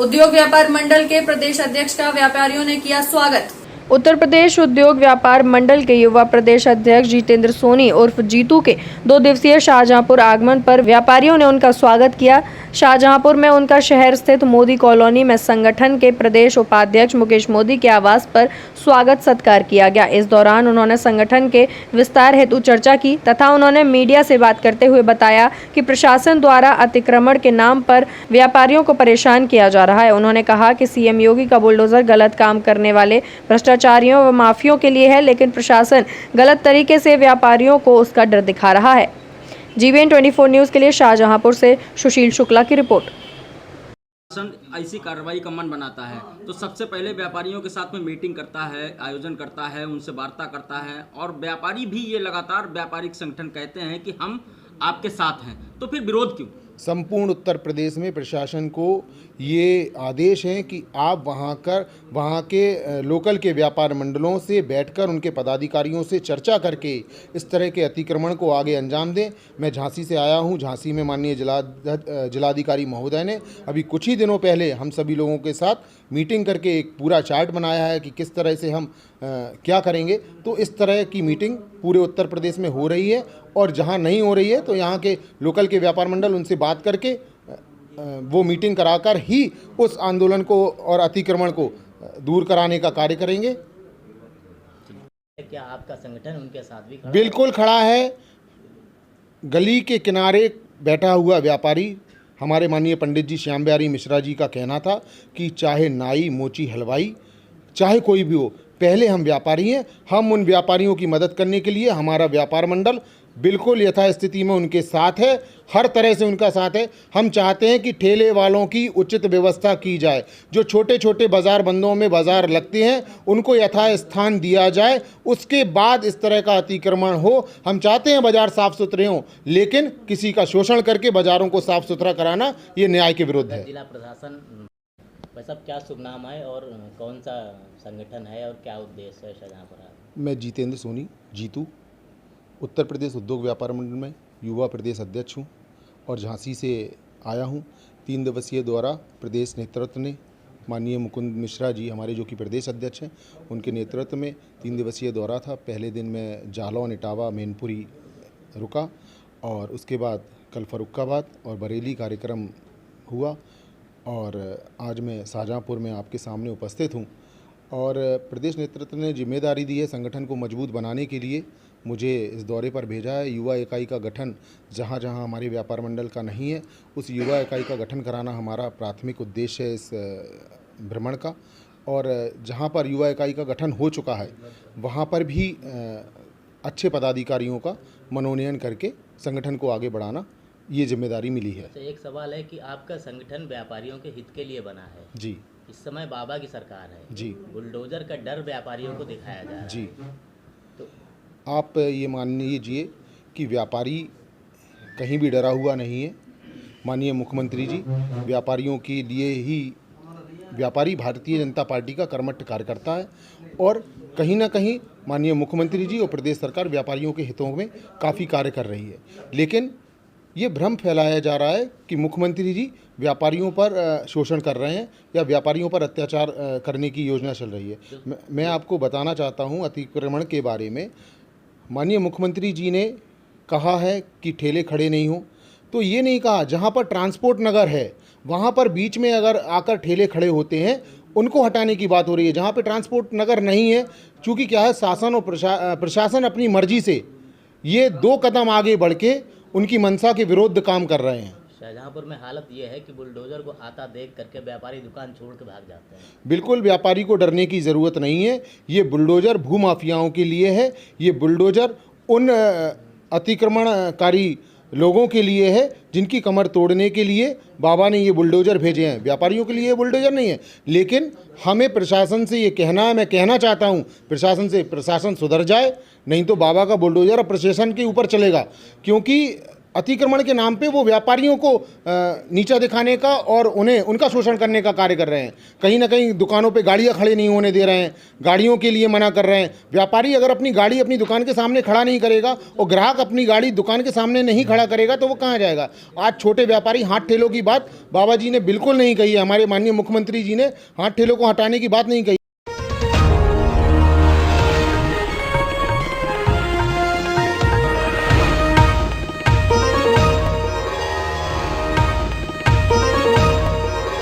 उद्योग व्यापार मंडल के प्रदेश अध्यक्ष का व्यापारियों ने किया स्वागत। उत्तर प्रदेश उद्योग व्यापार मंडल के युवा प्रदेश अध्यक्ष जितेंद्र सोनी उर्फ जीतू के 2 दिवसीय शाहजहांपुर आगमन पर व्यापारियों ने उनका स्वागत किया। शाहजहांपुर में उनका शहर स्थित मोदी कॉलोनी में संगठन के प्रदेश उपाध्यक्ष मुकेश मोदी के आवास पर स्वागत सत्कार किया गया। इस दौरान उन्होंने संगठन के विस्तार हेतु चर्चा की तथा उन्होंने मीडिया से बात करते हुए बताया कि प्रशासन द्वारा अतिक्रमण के नाम पर व्यापारियों को परेशान किया जा रहा है। उन्होंने कहा कि सीएम योगी का बुलडोजर गलत काम करने वाले भ्रष्टाचारियों व माफियों के लिए है, लेकिन प्रशासन गलत तरीके से व्यापारियों को उसका डर दिखा रहा है। जीवीएन 24 न्यूज़ के लिए शाहजहांपुर से सुशील शुक्ला की रिपोर्ट। ऐसी कार्रवाई का मन बनाता है तो सबसे पहले व्यापारियों के साथ में मीटिंग करता है, आयोजन करता है, उनसे वार्ता करता है और व्यापारी भी ये लगातार व्यापारिक संगठन कहते हैं कि हम आपके साथ हैं, तो फिर विरोध क्यों? संपूर्ण उत्तर प्रदेश में प्रशासन को ये आदेश है कि आप वहाँ के लोकल के व्यापार मंडलों से बैठकर उनके पदाधिकारियों से चर्चा करके इस तरह के अतिक्रमण को आगे अंजाम दें। मैं झांसी से आया हूँ। झांसी में माननीय जिलाधिकारी महोदय ने अभी कुछ ही दिनों पहले हम सभी लोगों के साथ मीटिंग करके एक पूरा चार्ट बनाया है कि किस तरह से हम क्या करेंगे। तो इस तरह की मीटिंग पूरे उत्तर प्रदेश में हो रही है और जहाँ नहीं हो रही है तो यहाँ के लोकल के व्यापार मंडल उनसे बात करके वो मीटिंग कराकर ही उस आंदोलन को और अतिक्रमण को दूर कराने का कार्य करेंगे। क्या आपका संगठन उनके साथ भी खड़ा बिल्कुल खड़ा है। गली के किनारे बैठा हुआ व्यापारी, हमारे माननीय पंडित जी श्याम बिहारी मिश्रा जी का कहना था कि चाहे नाई, मोची, हलवाई, चाहे कोई भी हो, पहले हम व्यापारी हैं। हम उन व्यापारियों की मदद करने के लिए हमारा व्यापार मंडल बिल्कुल यथास्थिति में उनके साथ है, हर तरह से उनका साथ है। हम चाहते हैं कि ठेले वालों की उचित व्यवस्था की जाए। जो छोटे छोटे बाजार बंदों में बाजार लगते हैं उनको यथास्थान दिया जाए, उसके बाद इस तरह का अतिक्रमण हो। हम चाहते हैं बाजार साफ सुथरे हों, लेकिन किसी का शोषण करके बाजारों को साफ सुथरा कराना ये न्याय के विरुद्ध है। जिला प्रशासन वैसा क्या शुभ नाम है और कौन सा संगठन है और क्या उद्देश्य है शाहजहांपुर? मैं जितेंद्र सोनी, जीतू, उत्तर प्रदेश उद्योग व्यापार मंडल में युवा प्रदेश अध्यक्ष हूँ और झांसी से आया हूँ। 3 दिवसीय दौरा प्रदेश नेतृत्व ने, माननीय मुकुंद मिश्रा जी हमारे जो कि प्रदेश अध्यक्ष हैं, उनके नेतृत्व में 3 दिवसीय दौरा था। पहले दिन में जालौन, इटावा, मैनपुरी रुका और उसके बाद कल फर्रुखाबाद और बरेली कार्यक्रम हुआ और आज मैं शाहजहांपुर में आपके सामने उपस्थित हूँ। और प्रदेश नेतृत्व ने जिम्मेदारी दी है संगठन को मजबूत बनाने के लिए, मुझे इस दौरे पर भेजा है। युवा इकाई का गठन जहाँ जहाँ हमारे व्यापार मंडल का नहीं है, उस युवा इकाई का गठन कराना हमारा प्राथमिक उद्देश्य है इस भ्रमण का। और जहाँ पर युवा इकाई का गठन हो चुका है वहाँ पर भी अच्छे पदाधिकारियों का मनोनयन करके संगठन को आगे बढ़ाना, ये जिम्मेदारी मिली है। एक सवाल है कि आपका संगठन व्यापारियों के हित के लिए बना है जी। इस समय बाबा की सरकार है जी। बुलडोजर का डर व्यापारियों को दिखाया जा रहा है जी। तो आप ये मान लीजिए कि व्यापारी कहीं भी डरा हुआ नहीं है। माननीय मुख्यमंत्री जी व्यापारियों के लिए ही, व्यापारी भारतीय जनता पार्टी का कर्मठ कार्यकर्ता है और कहीं ना कहीं माननीय मुख्यमंत्री जी और प्रदेश सरकार व्यापारियों के हितों में काफ़ी कार्य कर रही है। लेकिन ये भ्रम फैलाया जा रहा है कि मुख्यमंत्री जी व्यापारियों पर शोषण कर रहे हैं या व्यापारियों पर अत्याचार करने की योजना चल रही है। मैं आपको बताना चाहता हूँ अतिक्रमण के बारे में। माननीय मुख्यमंत्री जी ने कहा है कि ठेले खड़े नहीं हों, तो ये नहीं कहा जहाँ पर ट्रांसपोर्ट नगर है वहाँ पर बीच में अगर आकर ठेले खड़े होते हैं उनको हटाने की बात हो रही है। जहाँ पर ट्रांसपोर्ट नगर नहीं है, चूँकि क्या है शासन और प्रशासन अपनी मर्जी से ये 2 कदम आगे बढ़ के उनकी मंशा के विरुद्ध काम कर रहे हैं। शाहजहांपुर में हालत ये है कि बुलडोजर को आता देख करके व्यापारी दुकान छोड़ के भाग जाते हैं। बिल्कुल व्यापारी को डरने की ज़रूरत नहीं है। ये बुलडोजर भूमाफियाओं के लिए है। ये बुलडोजर उन अतिक्रमणकारी लोगों के लिए है जिनकी कमर तोड़ने के लिए बाबा ने ये बुलडोजर भेजे हैं। व्यापारियों के लिए ये बुलडोजर नहीं है। लेकिन हमें प्रशासन से ये कहना है, मैं कहना चाहता हूँ प्रशासन से, प्रशासन सुधर जाए, नहीं तो बाबा का बुलडोजर प्रशासन के ऊपर चलेगा। क्योंकि अतिक्रमण के नाम पे वो व्यापारियों को नीचा दिखाने का और उन्हें उनका शोषण करने का कार्य कर रहे हैं। कहीं ना कहीं दुकानों पे गाड़ियां खड़े नहीं होने दे रहे हैं, गाड़ियों के लिए मना कर रहे हैं। व्यापारी अगर अपनी गाड़ी अपनी दुकान के सामने खड़ा नहीं करेगा और ग्राहक अपनी गाड़ी दुकान के सामने नहीं खड़ा करेगा तो वो कहाँ जाएगा। आज छोटे व्यापारी हाथ ठेलों की बात बाबा जी ने बिल्कुल नहीं कही है, हमारे माननीय मुख्यमंत्री जी ने हाथ ठेलों को हटाने की बात नहीं कही।